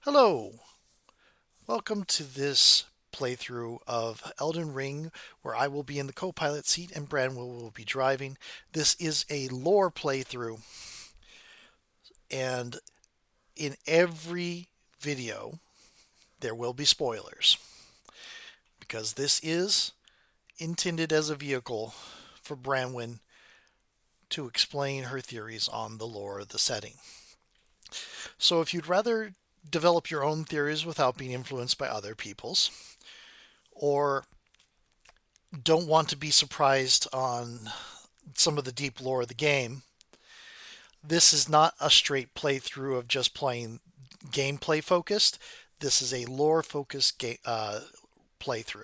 Hello, welcome to this playthrough of Elden Ring, where I will be in the co-pilot seat and Branwell will be driving. This is a lore playthrough, and in every video there will be spoilers because this is intended as a vehicle for Branwyn to explain her theories on the lore of the setting. So if you'd rather develop your own theories without being influenced by other people's, or don't want to be surprised on some of the deep lore of the game, this is not a straight playthrough of just playing gameplay focused. This is a lore focused playthrough.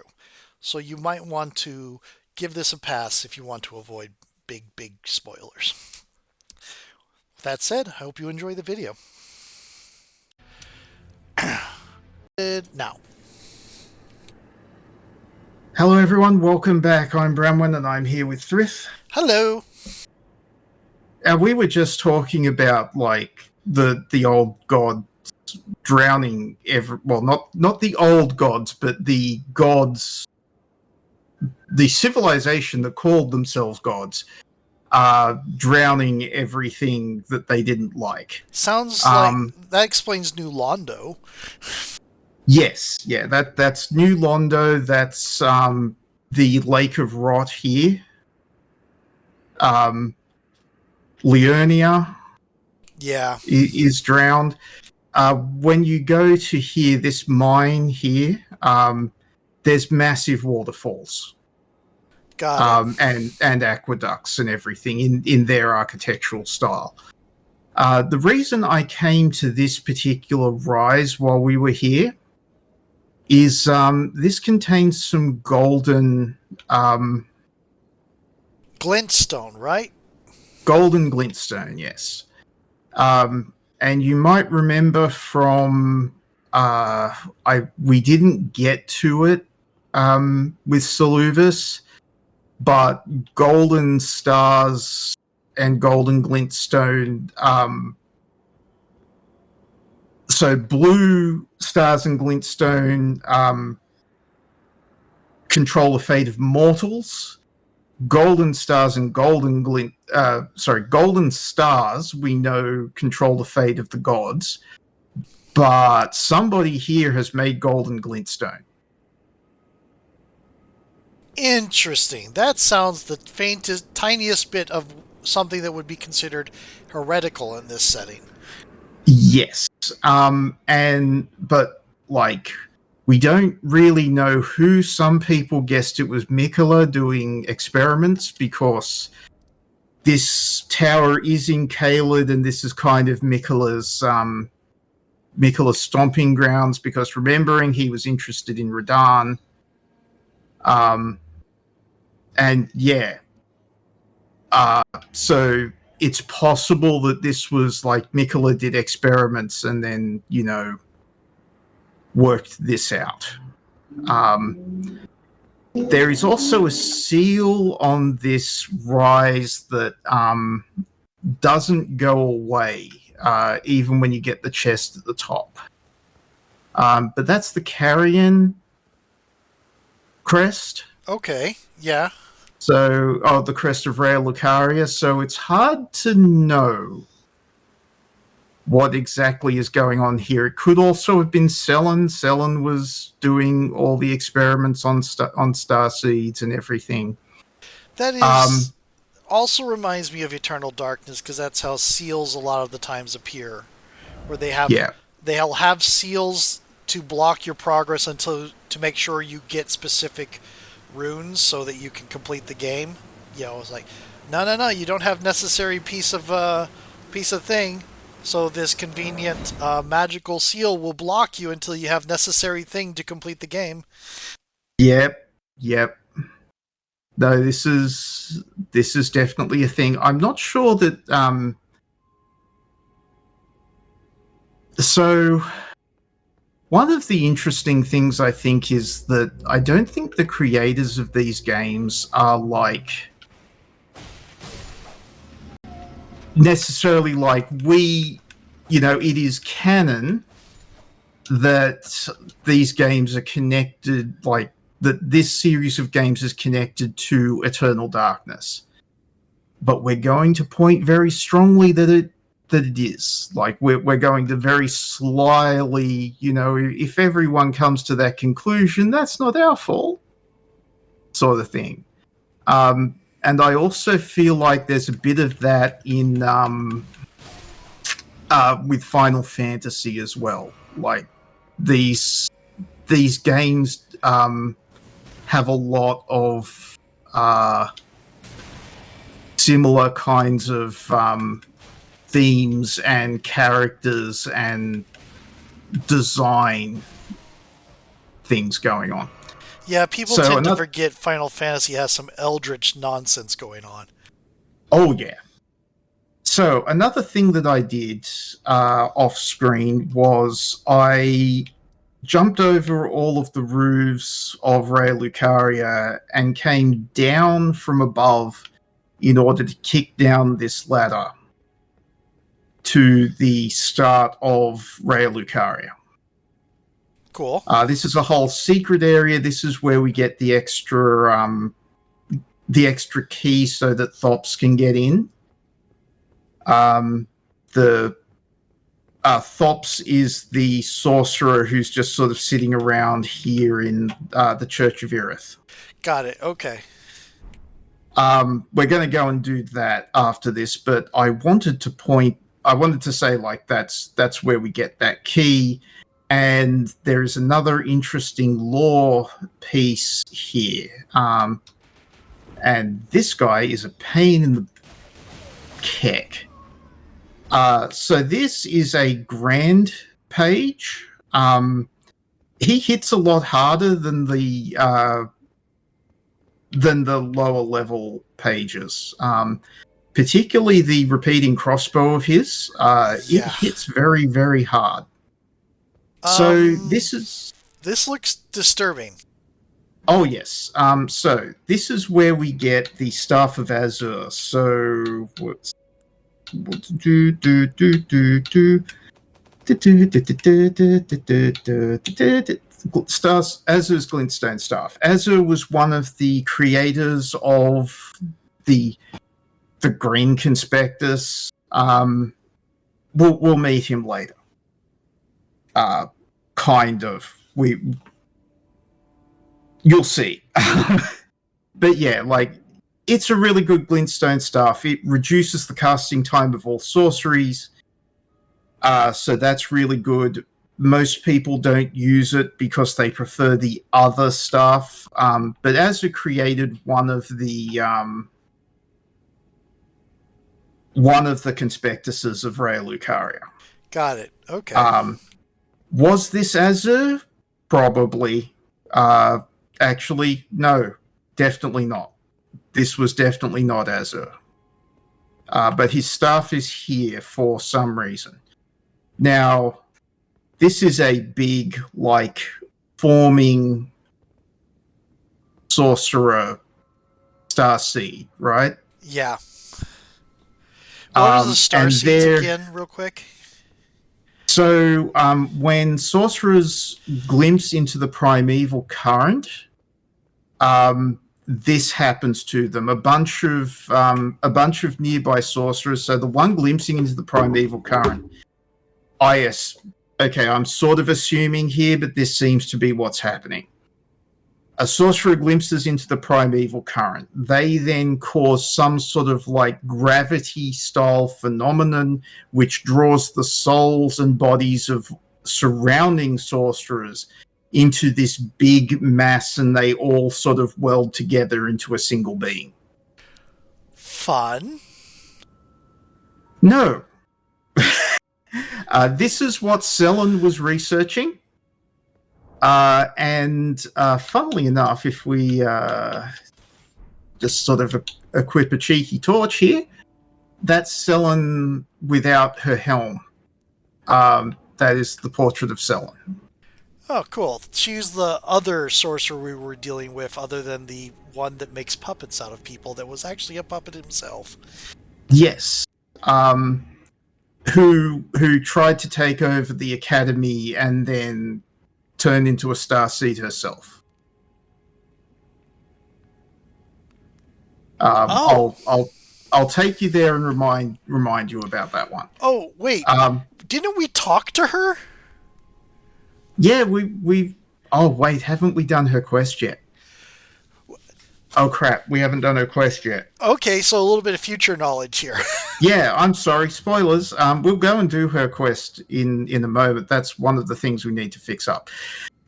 So you might want to give this a pass if you want to avoid big spoilers. With that said, I hope you enjoy the video. Now. Hello everyone, welcome back. I'm Bramwin and I'm here with Thrith. Hello. And we were just talking about like the old gods drowning not the old gods, but the gods, the civilization that called themselves gods, drowning everything that they didn't like. Sounds like that explains New Londo. Yes, yeah, that's New Londo. That's the Lake of Rot here. Leonia, yeah, is drowned. When you go to here, this mine here, there's massive waterfalls, and aqueducts and everything in their architectural style. The reason I came to this particular rise while we were here is this contains some golden glintstone, right? Golden glintstone, yes. And you might remember from we didn't get to it with Saluvis, but golden stars and golden glintstone. So blue stars and glintstone control the fate of mortals. Golden stars and golden stars we know control the fate of the gods, but somebody here has made golden glintstone. Interesting. That sounds the faintest, tiniest bit of something that would be considered heretical in this setting. Yes, but we don't really know who. Some people guessed it was Mikola doing experiments because this tower is in Caelid, and this is kind of Mikola's stomping grounds, because remembering he was interested in Radahn. And yeah. So it's possible that this was like Mikola did experiments and then, worked this out. There is also a seal on this rise that doesn't go away, even when you get the chest at the top. But that's the Carrion crest. Okay, yeah. So, the crest of Rhea Lucaria. So it's hard to know what exactly is going on here. It could also have been Selen. Selen was doing all the experiments on star seeds and everything. That is also reminds me of Eternal Darkness, because that's how seals a lot of the times appear, where they'll have seals to block your progress to make sure you get specific runes so that you can complete the game. It's like, no, you don't have necessary piece of thing. So this convenient magical seal will block you until you have necessary thing to complete the game. Yep. No, this is definitely a thing. I'm not sure that. So one of the interesting things I think is that I don't think the creators of these games are necessarily it is canon that these games are connected, like that this series of games is connected to Eternal Darkness. But we're going to point very strongly that it is. Like we're going to very slyly, if everyone comes to that conclusion, that's not our fault, sort of thing. And I also feel like there's a bit of that in with Final Fantasy as well. Like these games have a lot of similar kinds of themes and characters and design things going on. Yeah, people tend to forget Final Fantasy has some eldritch nonsense going on. Oh, yeah. So another thing that I did off screen was I jumped over all of the roofs of Raya Lucaria and came down from above in order to kick down this ladder to the start of Raya Lucaria. Cool. This is a whole secret area. This is where we get the extra key so that Thops can get in. The Thops is the sorcerer who's just sort of sitting around here in the Church of Irith. Got it. Okay. We're going to go and do that after this, but I wanted to say like that's where we get that key. And there is another interesting lore piece here. And this guy is a pain in the keck. So this is a grand page. He hits a lot harder than the lower level pages. Particularly the repeating crossbow of his. It hits very, very hard. So this looks disturbing. Oh yes. So this is where we get the Staff of Azure. So what's Azure's Glintstone Staff. Azure was one of the creators of the Green Conspectus. We'll meet him later. Kind of. You'll see. But yeah, like, it's a really good glintstone staff. It reduces the casting time of all sorceries. So that's really good. Most people don't use it because they prefer the other stuff. But Azure created one of the conspectuses of Raya Lucaria. Got it. Okay. Was this Azure? Probably. Actually, no. Definitely not. This was definitely not Azure. But his staff is here for some reason. Now, this is a big, like, forming sorcerer starseed, right? Yeah. What are the starseeds again, real quick? So, when sorcerers glimpse into the primeval current, this happens to them. A bunch of nearby sorcerers. So the one glimpsing into the primeval current. Yes. Okay, I'm sort of assuming here, but this seems to be what's happening. A sorcerer glimpses into the primeval current. They then cause some sort of like gravity-style phenomenon which draws the souls and bodies of surrounding sorcerers into this big mass, and they all sort of weld together into a single being. Fun. No. This is what Selen was researching. And funnily enough, if we just sort of equip a cheeky torch here, that's Selen without her helm. That is the portrait of Selen. Oh, cool. She's the other sorcerer we were dealing with, other than the one that makes puppets out of people that was actually a puppet himself. Yes. who tried to take over the academy and then turned into a starseed herself. Oh. I'll take you there and remind you about that one. Oh, wait. Didn't we talk to her? Yeah, we. Oh wait, haven't we done her quest yet? Oh crap, we haven't done her quest yet. Okay, so a little bit of future knowledge here. Yeah, I'm sorry, spoilers. We'll go and do her quest in a moment. That's one of the things we need to fix up.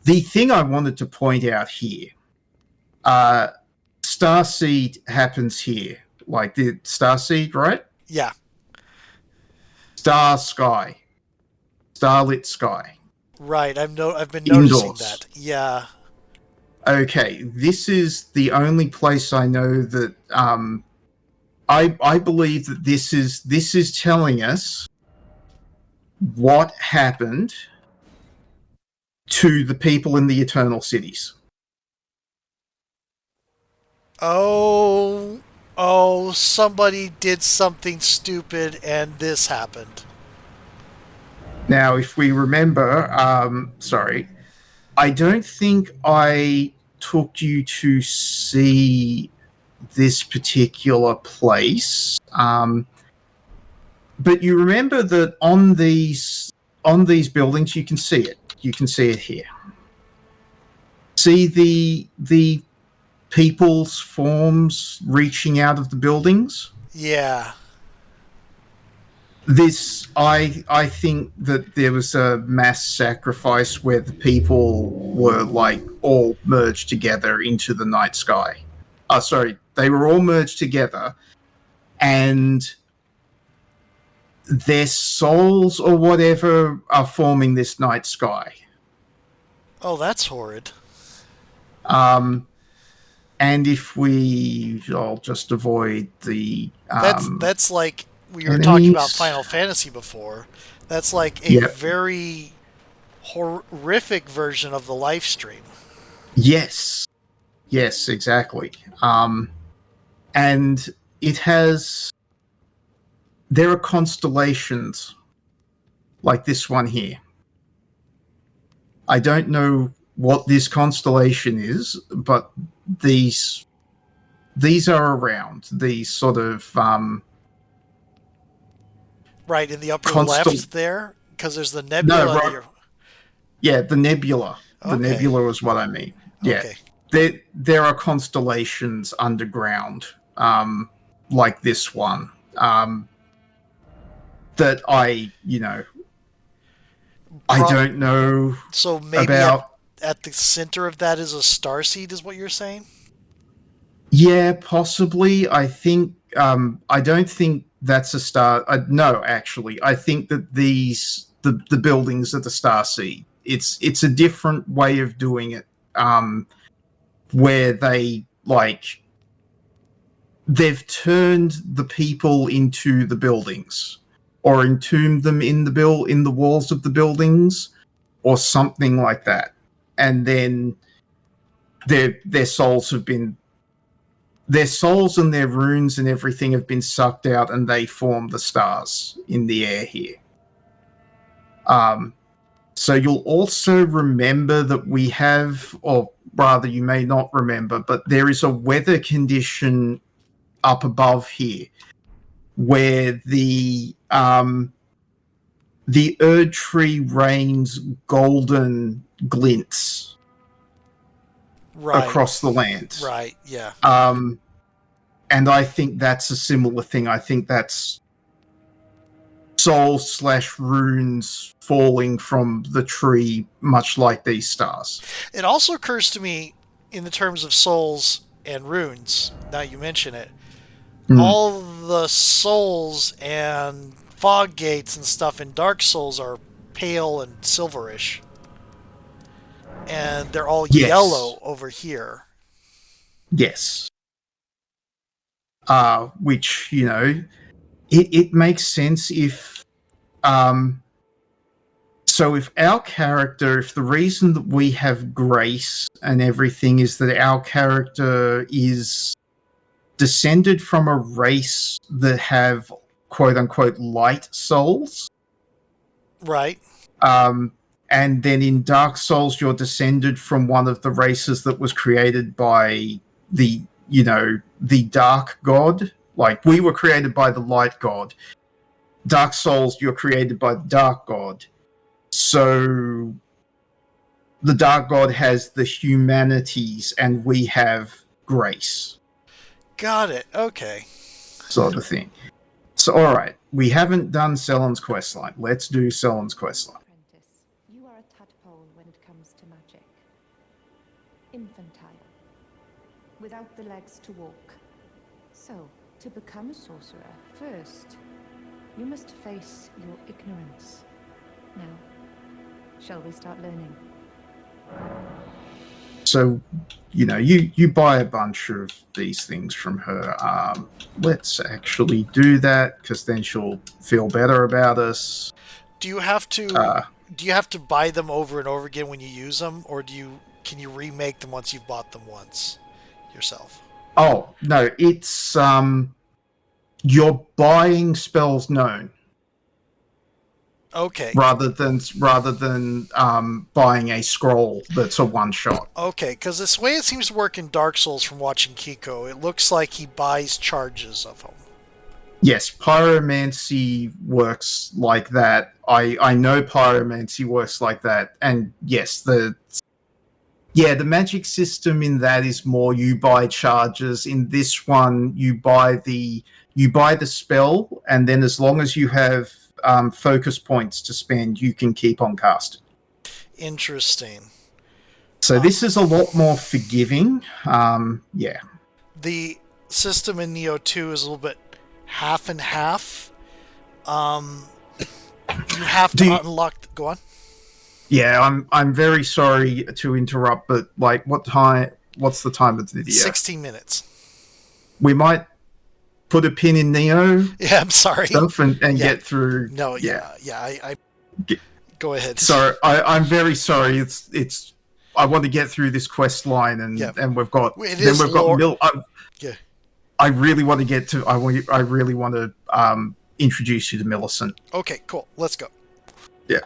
The thing I wanted to point out here, Starseed happens here, like the Starseed, right? Yeah. Sky, starlit sky, Right. I've been noticing indoors. that. Yeah. Okay, this is the only place I know that I believe that this is telling us what happened to the people in the Eternal Cities. Oh, somebody did something stupid and this happened. Now, if we remember, sorry, I don't think I took you to see this particular place. But you remember that on these buildings, you can see it. You can see it here. See the people's forms reaching out of the buildings. Yeah. This, I think that there was a mass sacrifice where the people were like all merged together into the night sky. Sorry, they were all merged together, and their souls or whatever are forming this night sky. Oh, that's horrid. And if I'll just avoid the That's like we were talking about enemies. Final Fantasy before. That's like a Yep. very horrific version of the live stream. Yes. Yes, exactly. And it has. There are constellations like this one here. I don't know what this constellation is, but these are around. These sort of Right in the upper constel. left there, because there's the No, nebula. right. Yeah, the nebula. The Okay. nebula is what I mean. Yeah, Okay. there are constellations underground, like this one, that I don't know So maybe about. at the center of that is a star seed, is what you're saying? Yeah, possibly. I think. I don't think that's a star. No, actually, I think that the buildings are the star seed. It's a different way of doing it, where they've turned the people into the buildings, or entombed them in the walls of the buildings, or something like that, and then their souls have been their souls and their runes and everything have been sucked out, and they form the stars in the air here. So you'll also remember that we have, or rather, you may not remember, but there is a weather condition up above here where the Erd tree rains golden glints Right. across the land. Right. Yeah. And I think that's a similar thing. I think that's souls/runes falling from the tree, much like these stars. It also occurs to me, in the terms of souls and runes, now you mention it, Mm. all the souls and fog gates and stuff in Dark Souls are pale and silverish. And they're all Yes. yellow over here. Yes. Which, it makes sense if so if our character, if the reason that we have grace and everything is that our character is descended from a race that have quote-unquote light souls. Right. And then in Dark Souls, you're descended from one of the races that was created by the Dark God. Like, we were created by the Light God. Dark Souls, you're created by the Dark God. So the Dark God has the humanities and we have grace. Got it. Okay. Sort of thing. So, alright, we haven't done Sellen's questline. Let's do Sellen's questline. Apprentice, you are a tadpole when it comes to magic. Infantile. Without the legs to walk. So, to become a sorcerer, first, you must face your ignorance. Now, shall we start learning? So, you buy a bunch of these things from her. Let's actually do that, because then she'll feel better about us. Do you have to buy them over and over again when you use them, or can you remake them once you've bought them once yourself? Oh, no, it's you're buying spells known. Okay. Rather than buying a scroll that's a one shot. Okay, because this way it seems to work in Dark Souls from watching Kiko. It looks like he buys charges of them. Yes, pyromancy works like that. I know pyromancy works like that, and yes, the magic system in that is more you buy charges. In this one, you buy the spell, and then as long as you have focus points to spend, you can keep on casting. Interesting. So this is a lot more forgiving. Yeah. The system in Neo 2 is a little bit half and half. You have to unlock... Go on. Yeah, I'm very sorry to interrupt, but like, what's the time of the video? 16 minutes. We might put a pin in Neo. Yeah, I'm sorry. Stuff and get through. No, I go ahead. So I'm very sorry. It's I want to get through this quest line, and we've got yeah. I really want to get to. I really want to introduce you to Millicent. Okay, cool. Let's go. Yeah.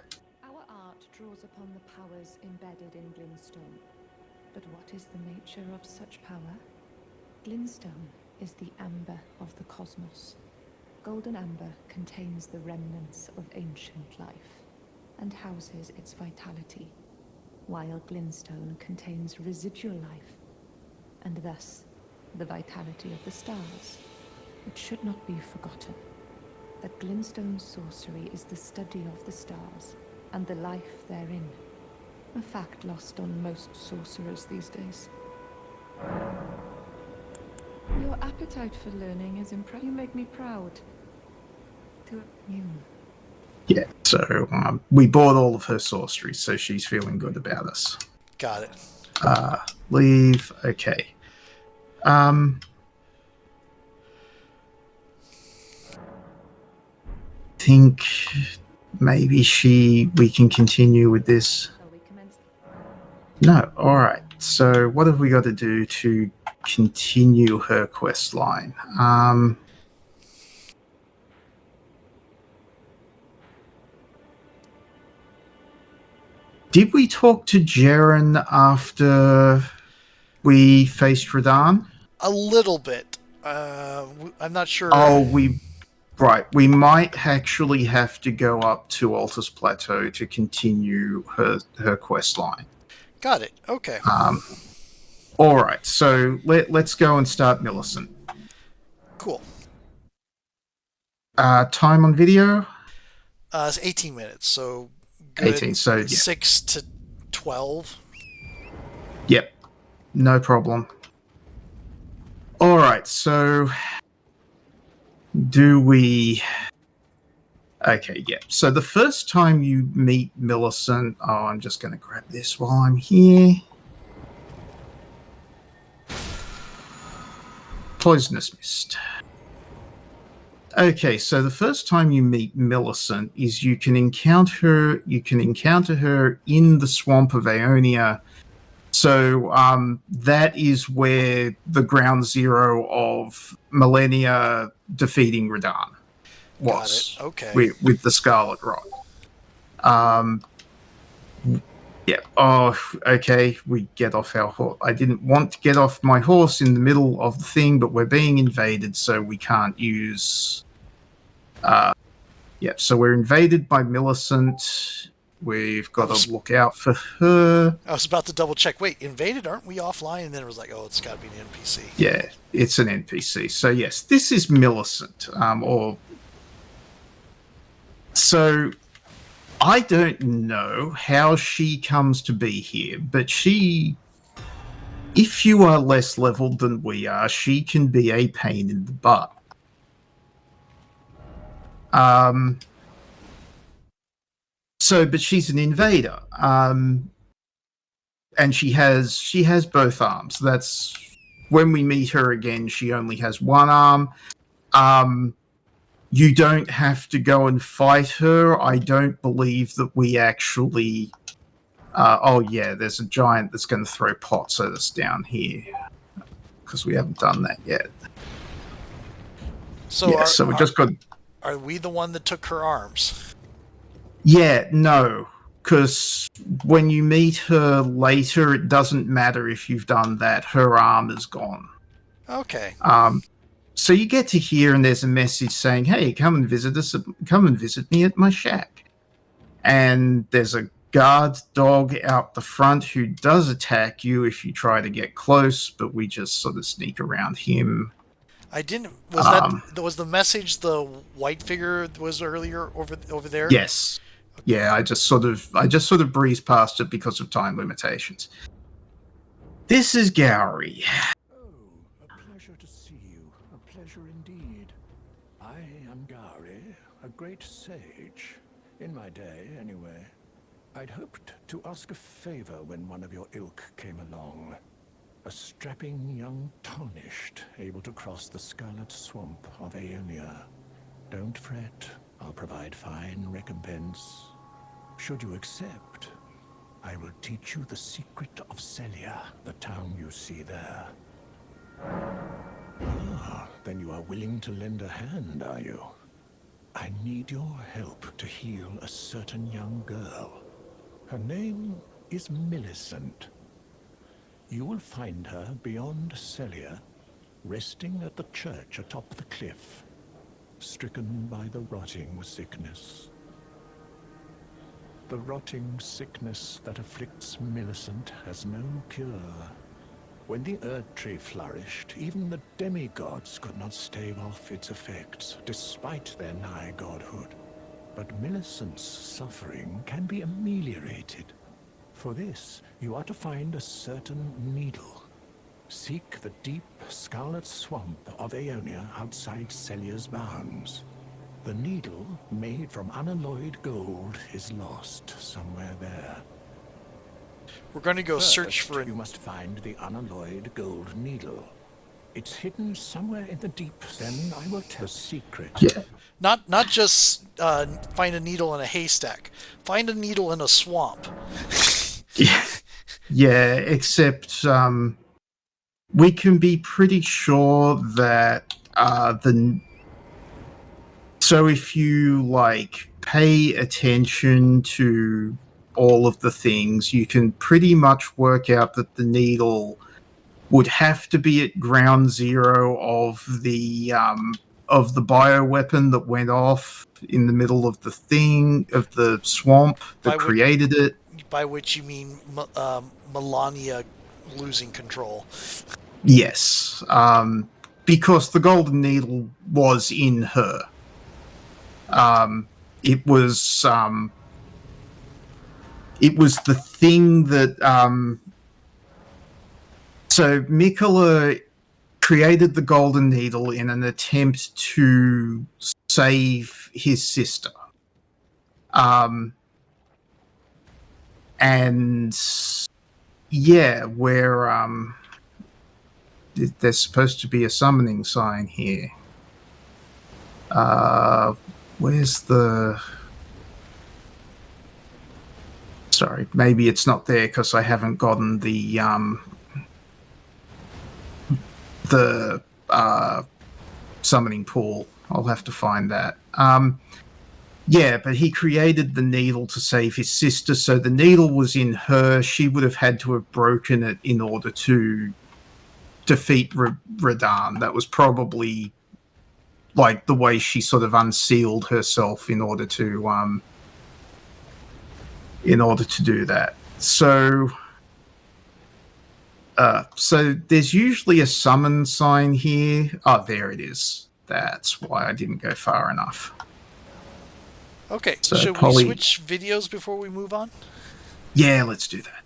Our art draws upon the powers embedded in Glintstone. But what is the nature of such power? Glintstone is the amber of the cosmos. Golden amber contains the remnants of ancient life and houses its vitality, while Glintstone contains residual life, and thus the vitality of the stars. It should not be forgotten that Glintstone sorcery is the study of the stars and the life therein, a fact lost on most sorcerers these days. Your appetite for learning is impressive. You make me proud. To you. Yeah, so we bought all of her sorcery, so she's feeling good about us. Got it. Leave. Okay. Think maybe we can continue with this. No, alright. So what have we got to do to continue her quest line? Did we talk to Jaren after we faced Radahn? A little bit. I'm not sure. Oh, we might actually have to go up to Altus Plateau to continue her quest line. Got it. Okay. All right. So let's go and start Millicent. Cool. Time on video? It's 18 minutes. So good. 18. So 6 to 12. Yep. No problem. All right. So do we... Okay, yeah. So the first time you meet Millicent... Oh, I'm just going to grab this while I'm here. Poisonous Mist. Okay, so the first time you meet Millicent is you can encounter her in the swamp of Aeonia. So that is where the ground zero of Millennia defeating Radahn. was Got it. Okay. with the Scarlet Rot. Yeah. Oh, okay. We get off our horse. I didn't want to get off my horse in the middle of the thing, but we're being invaded, so we can't use. Yeah. So we're invaded by Millicent. We've got to look out for her. I was about to double check. Wait, invaded? Aren't we offline? And then it was like, oh, it's got to be an NPC. Yeah, it's an NPC. So yes, this is Millicent. So I don't know how she comes to be here, but if you are less leveled than we are, she can be a pain in the butt. But she's an invader, and she has both arms. That's when we meet her again. She only has one arm. You don't have to go and fight her. I don't believe that we actually. Oh yeah, there's a giant that's going to throw pots at us down here because we haven't done that yet. So yeah, so we just got. Are we the one that took her arms? Yeah, no, because when you meet her later, it doesn't matter if you've done that. Her arm is gone. Okay. So you get to here, and there's a message saying, "Hey, come and visit us. Come and visit me at my shack." And there's a guard dog out the front who does attack you if you try to get close, but we just sort of sneak around him. I didn't. Was the message the white figure was earlier over there? Yes. Okay. Yeah, I just sort of breezed past it because of time limitations. This is Gowry. Oh, a pleasure to see you. A pleasure indeed. I am Gowry, a great sage. In my day, anyway. I'd hoped to ask a favor when one of your ilk came along. A strapping young tarnished, able to cross the scarlet swamp of Aeonia. Don't fret, I'll provide fine recompense. Should you accept, I will teach you the secret of Celia, the town you see there. Ah, then you are willing to lend a hand, are you? I need your help to heal a certain young girl. Her name is Millicent. You will find her beyond Celia, resting at the church atop the cliff, stricken by the rotting sickness. The rotting sickness that afflicts Millicent has no cure. When the Erd Tree flourished, even the demigods could not stave off its effects, despite their nigh godhood. But Millicent's suffering can be ameliorated. For this, you are to find a certain needle. Seek the deep scarlet swamp of Aeonia outside Celia's bounds. The needle, made from unalloyed gold, is lost somewhere there. We're going to go First, search for it. You must find the unalloyed gold needle. It's hidden somewhere in the deep. Then I will tell the secret. Yeah. Not just find a needle in a haystack. Find a needle in a swamp. Yeah, except we can be pretty sure that So if you pay attention to all of the things, you can pretty much work out that the needle would have to be at ground zero of the bioweapon that went off in the middle of the swamp that created it. By which you mean Melania losing control. Yes, because the golden needle was in her. It was the thing that. So Mikola created the golden needle in an attempt to save his sister. And yeah, where there's supposed to be a summoning sign here. Where's the... Sorry, maybe it's not there because I haven't gotten the summoning pool. I'll have to find that. Yeah, but he created the needle to save his sister, so the needle was in her. She would have had to have broken it in order to defeat Radahn. That was probably like the way she sort of unsealed herself in order to do that. So there's usually a summon sign here. Oh, there it is. That's why I didn't go far enough. Okay, So should we switch videos before we move on? Yeah, let's do that.